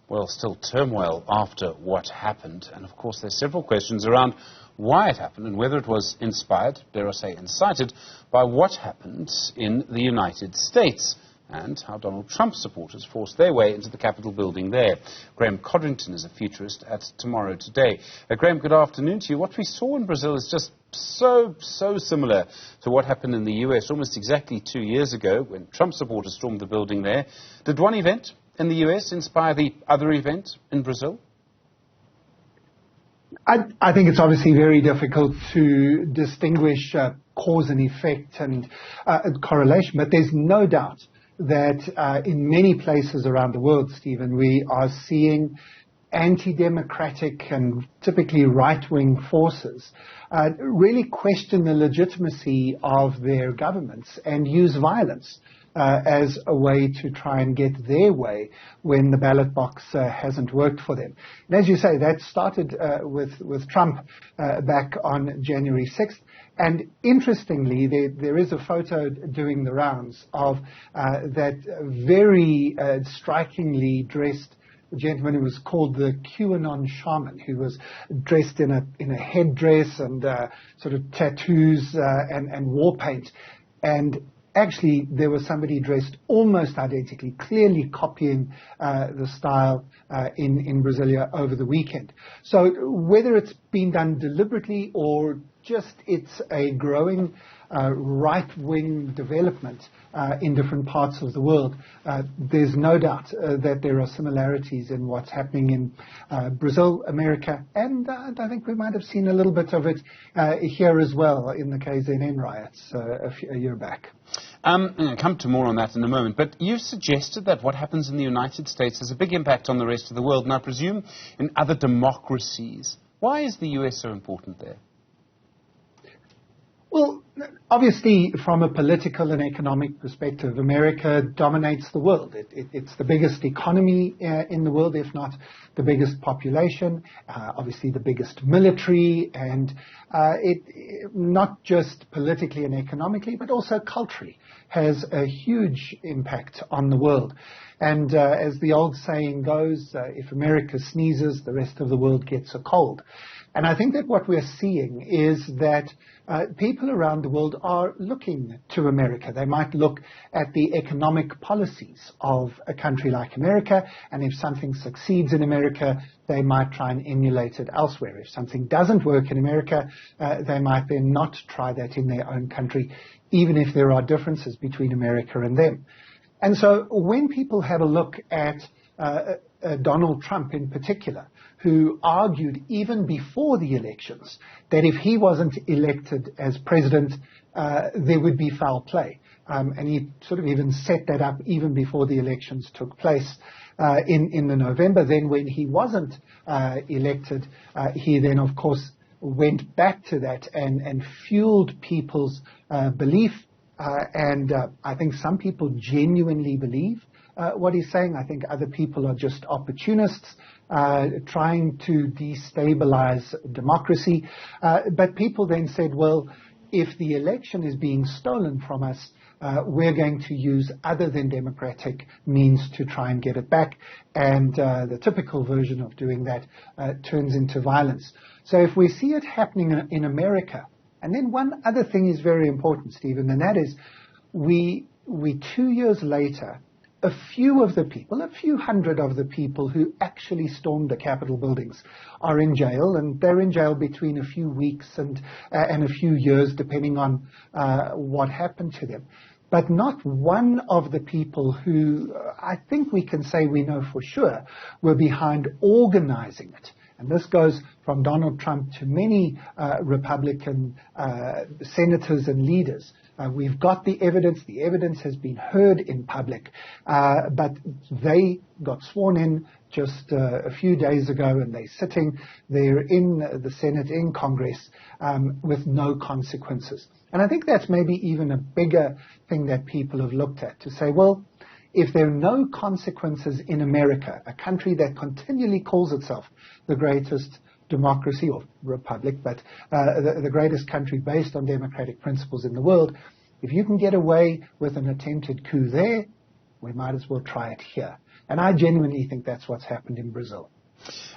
Well, still turmoil after what happened. And of course, there's several questions around why it happened and whether it was inspired, dare I say incited, by what happened in the United States and how Donald Trump supporters forced their way into the Capitol building there. Graeme Codrington is a futurist at Tomorrow Today. Graeme, good afternoon to you. What we saw in Brazil is just so similar to what happened in the US almost exactly 2 years ago when Trump supporters stormed the building there. Did one event in the US inspire the other event in Brazil? I think it's obviously very difficult to distinguish cause and effect and correlation, but there's no doubt that in many places around the world, Stephen, we are seeing anti-democratic and typically right-wing forces really question the legitimacy of their governments and use violence as a way to try and get their way when the ballot box hasn't worked for them. And as you say, that started with Trump back on January 6th. And interestingly, there is a photo doing the rounds of that very strikingly dressed gentleman who was called the QAnon shaman, who was dressed in a headdress and sort of tattoos and war paint. And actually, there was somebody dressed almost identically, clearly copying the style in Brasilia over the weekend. So whether it's been done deliberately or just it's a growing right-wing development in different parts of the world, there's no doubt that there are similarities in what's happening in Brazil, America, and I think we might have seen a little bit of it here as well in the KZN riots a year back. I'll come to more on that in a moment, but you suggested that what happens in the United States has a big impact on the rest of the world, and I presume in other democracies. Why is the US so important there? Well, obviously, from a political and economic perspective, America dominates the world. It's the biggest economy in the world, if not the biggest population, obviously the biggest military, and it not just politically and economically, but also culturally, has a huge impact on the world. And as the old saying goes, if America sneezes, the rest of the world gets a cold. And I think that what we're seeing is that people around the world are looking to America. They might look at the economic policies of a country like America, and if something succeeds in America, they might try and emulate it elsewhere. If something doesn't work in America, they might then not try that in their own country, even if there are differences between America and them. And so when people have a look at Donald Trump in particular, who argued even before the elections that if he wasn't elected as president, there would be foul play. And he sort of even set that up even before the elections took place in the November. Then when he wasn't elected, he then, of course, went back to that and fueled people's belief. And I think some people genuinely believe what he's saying. I think other people are just opportunists trying to destabilize democracy. But people then said, well, if the election is being stolen from us, we're going to use other than democratic means to try and get it back. And the typical version of doing that turns into violence. So if we see it happening in America, and then one other thing is very important, Stephen, and that is we 2 years later, a few hundred of the people who actually stormed the Capitol buildings are in jail, and they're in jail between a few weeks and a few years, depending on what happened to them. But not one of the people who I think we can say we know for sure were behind organizing it. And this goes from Donald Trump to many Republican senators and leaders. We've got the evidence. The evidence has been heard in public. But they got sworn in just a few days ago, and they're sitting there in the Senate, in Congress, with no consequences. And I think that's maybe even a bigger thing that people have looked at, to say, well, if there are no consequences in America, a country that continually calls itself the greatest democracy or republic, but the greatest country based on democratic principles in the world, if you can get away with an attempted coup there, we might as well try it here. And I genuinely think that's what's happened in Brazil.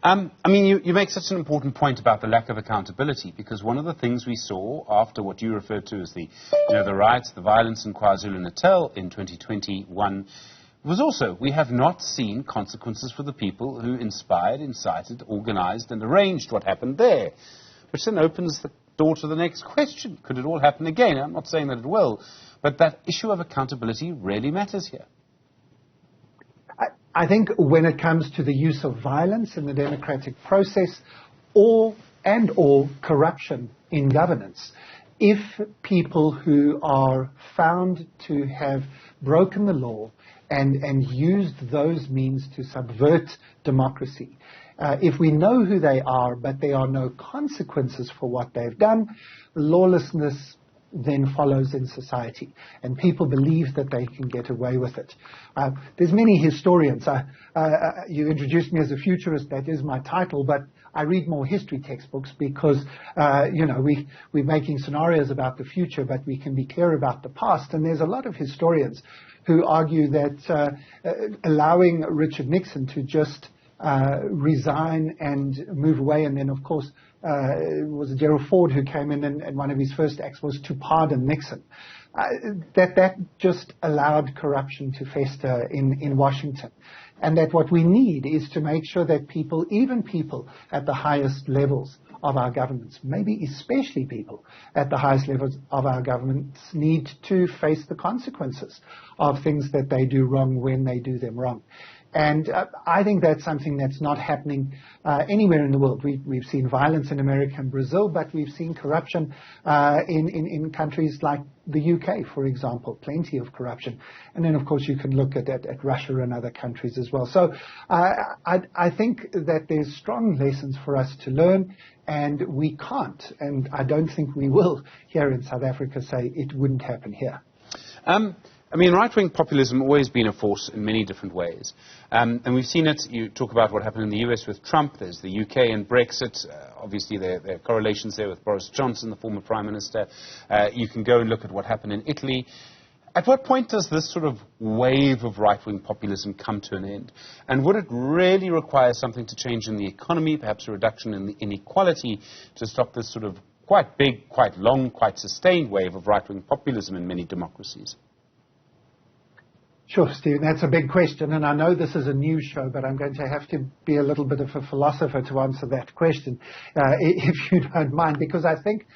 I mean, you make such an important point about the lack of accountability, because one of the things we saw after what you referred to as the riots, the violence in KwaZulu-Natal in 2021 was also we have not seen consequences for the people who inspired, incited, organized and arranged what happened there, which then opens the door to the next question. Could it all happen again? I'm not saying that it will, but that issue of accountability really matters here. I think when it comes to the use of violence in the democratic process or corruption in governance, if people who are found to have broken the law and used those means to subvert democracy, if we know who they are but there are no consequences for what they've done, lawlessness then follows in society, and people believe that they can get away with it. There's many historians. You introduced me as a futurist. That is my title, but I read more history textbooks because, we're making scenarios about the future, but we can be clear about the past. And there's a lot of historians who argue that allowing Richard Nixon to just resign and move away, and then, of course, it was Gerald Ford who came in, and one of his first acts was to pardon Nixon. That just allowed corruption to fester in Washington. And that what we need is to make sure that people, even people at the highest levels of our governments, maybe especially people at the highest levels of our governments, need to face the consequences of things that they do wrong when they do them wrong. And I think that's something that's not happening anywhere in the world. We've seen violence in America and Brazil, but we've seen corruption in countries like the UK, for example, plenty of corruption. And then, of course, you can look at Russia and other countries as well. So I think that there's strong lessons for us to learn, and we can't, and I don't think we will here in South Africa, say it wouldn't happen here. I mean, right-wing populism has always been a force in many different ways. And we've seen it. You talk about what happened in the US with Trump. There's the UK and Brexit. Obviously, there are correlations there with Boris Johnson, the former Prime Minister. You can go and look at what happened in Italy. At what point does this sort of wave of right-wing populism come to an end? And would it really require something to change in the economy, perhaps a reduction in the inequality, to stop this sort of quite big, quite long, quite sustained wave of right-wing populism in many democracies? Sure, Stephen, that's a big question, and I know this is a news show, but I'm going to have to be a little bit of a philosopher to answer that question, if you don't mind, because I think,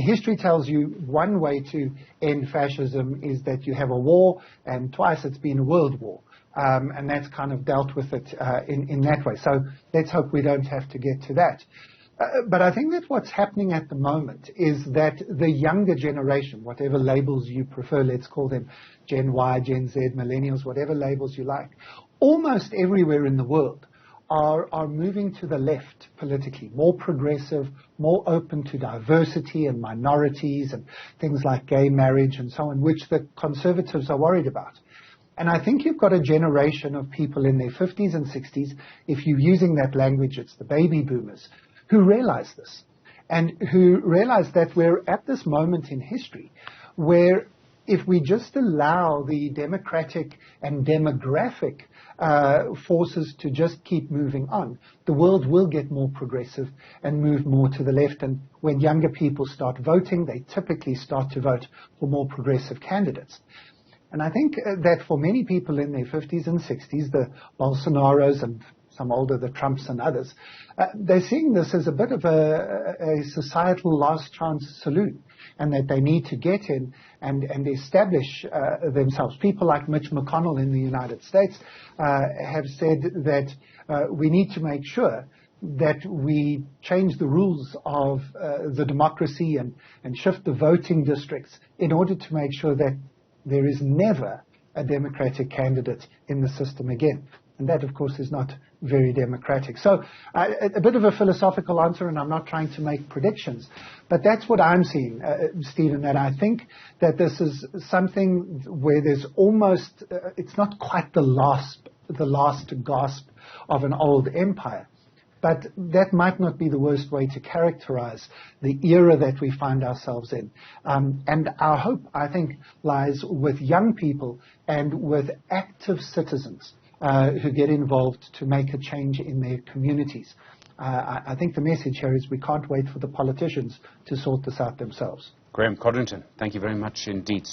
history tells you one way to end fascism is that you have a war, and twice it's been a world war, and that's kind of dealt with it in that way. So let's hope we don't have to get to that. But I think that what's happening at the moment is that the younger generation, whatever labels you prefer, let's call them Gen Y, Gen Z, millennials, whatever labels you like, almost everywhere in the world are moving to the left politically, more progressive, more open to diversity and minorities and things like gay marriage and so on, which the conservatives are worried about. And I think you've got a generation of people in their 50s and 60s, if you're using that language, it's the baby boomers, who realize this, and who realize that we're at this moment in history where if we just allow the democratic and demographic forces to just keep moving on, the world will get more progressive and move more to the left. And when younger people start voting, they typically start to vote for more progressive candidates. And I think that for many people in their 50s and 60s, the Bolsonaros and some older, the Trumps and others, they're seeing this as a bit of a societal last chance saloon, and that they need to get in and establish themselves. People like Mitch McConnell in the United States have said that we need to make sure that we change the rules of the democracy and shift the voting districts in order to make sure that there is never a Democratic candidate in the system again. And that, of course, is not very democratic. So a bit of a philosophical answer, and I'm not trying to make predictions, but that's what I'm seeing, Stephen, that I think that this is something where there's almost, it's not quite the last gasp of an old empire. But that might not be the worst way to characterize the era that we find ourselves in. And our hope, I think, lies with young people and with active citizens who get involved to make a change in their communities. I think the message here is we can't wait for the politicians to sort this out themselves. Graeme Codrington, thank you very much indeed.